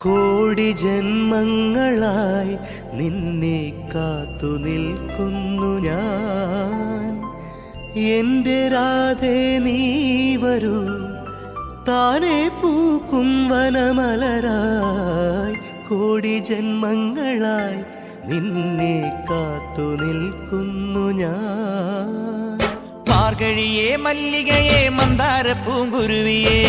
കോടി ജന്മങ്ങളായി നിന്നെ കാത്തു നിൽക്കുന്നു ഞാൻ. എൻ്റെ രാധേ നീ വരൂ, താനെ പൂക്കും വനമലരായി. കോടി ജന്മങ്ങളായി നിന്നെ കാത്തു നിൽക്കുന്നു ഞാൻ. മാർഗഴിയേ മല്ലികയെ മന്ദാര പൂങ്കുരുവിയേ,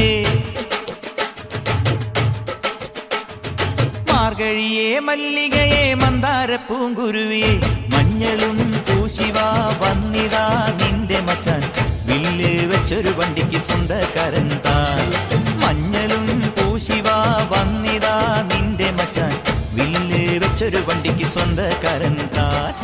മാർഗഴിയേ മല്ലികയെ മന്ദാര പൂങ്കുരുവിയെ. മഞ്ഞളും പൂശിവാ വന്നിതാ നിന്റെ മച്ചാൻ, വില്ല് വെച്ചൊരു വണ്ടിക്ക് സ്വന്തക്കാരൻ താൻ. മഞ്ഞളും പൂശിവാ വന്നിതാ നിന്റെ മച്ചാൻ, വില്ല് വെച്ചൊരു വണ്ടിക്ക് സ്വന്തക്കാരൻ താൻ.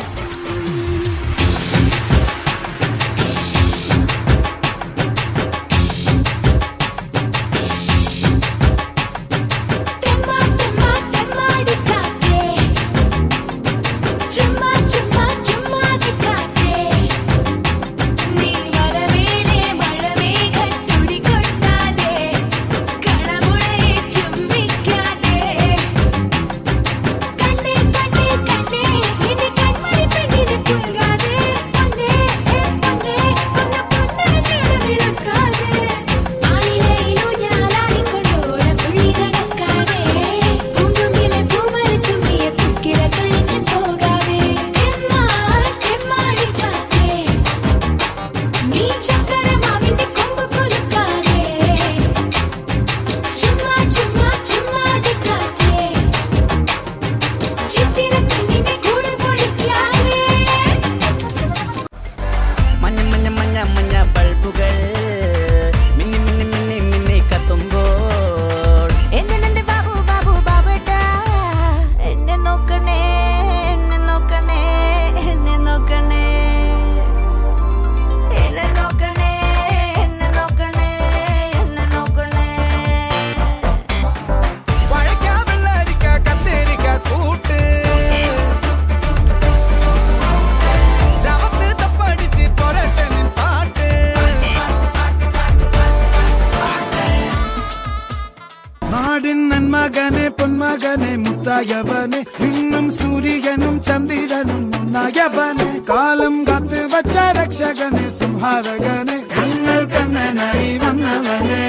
മകനെ പൊന്മകനെ മുത്തായവനെ, ഇന്നും സൂര്യനും ചന്ദ്രനും ഒന്നായവനെ. കാലം കാത്ത് വച്ച രക്ഷകനെ സംഹാരകനെ, ഞങ്ങൾ കണ്ണനായി വന്നവനെ.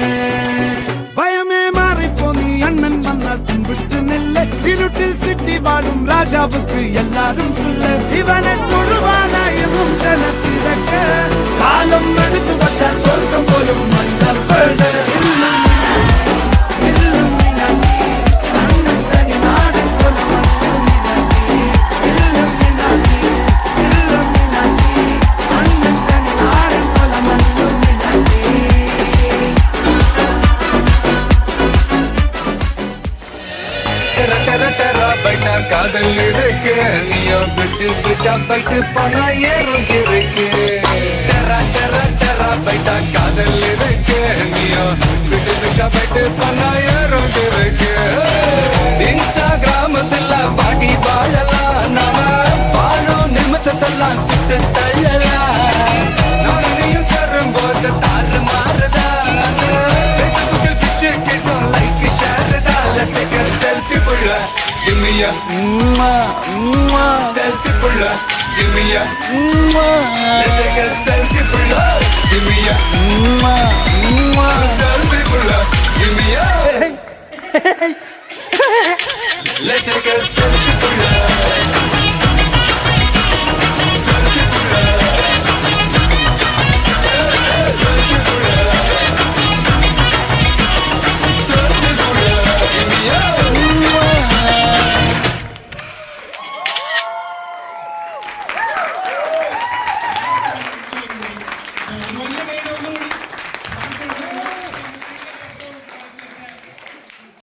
ഭയമേ മാറിപ്പോ നീ അണ്ണൻ വന്നാൽ തുമ്പിട്ട് നില്ല്, ഇരുട്ടിൽ സിറ്റി വാഴും രാജാവുക്ക് എല്ലാരും സുല്ല്. ഇവനെ തൊഴുവാനായും ജനത്തിരക്ക്, കാലം എടുത്തു വച്ചാൽ സ്വർഗം പോലും മണ്ണൽ വീട്. காதல் இருக்கு, நீயோ விட்டு விட்டா பைட்டு பண்ண ஏறும் இருக்கு. டெரா டெரா டெரா பைட்டா காதல் இருக்கு, நீயோ விட்டு விட்டா பைட்டு பண்ண ஏறும் இருக்கு. இன்ஸ்டாகிராமத்துல பாடி வாழலாம், நாம வாழும் நிமிஷத்தெல்லாம் சுட்டு தள்ளலாம். நாளையும் சேரும் போது தாறு மாறுதா, ஃபேஸ்புக்கில் பிக்சர் கேட்டோம் லைக் ஷேர் தான். Let's take a selfie புள்ள, give me a selfie pulla, give me a let's take a selfie pulla, give me a selfie.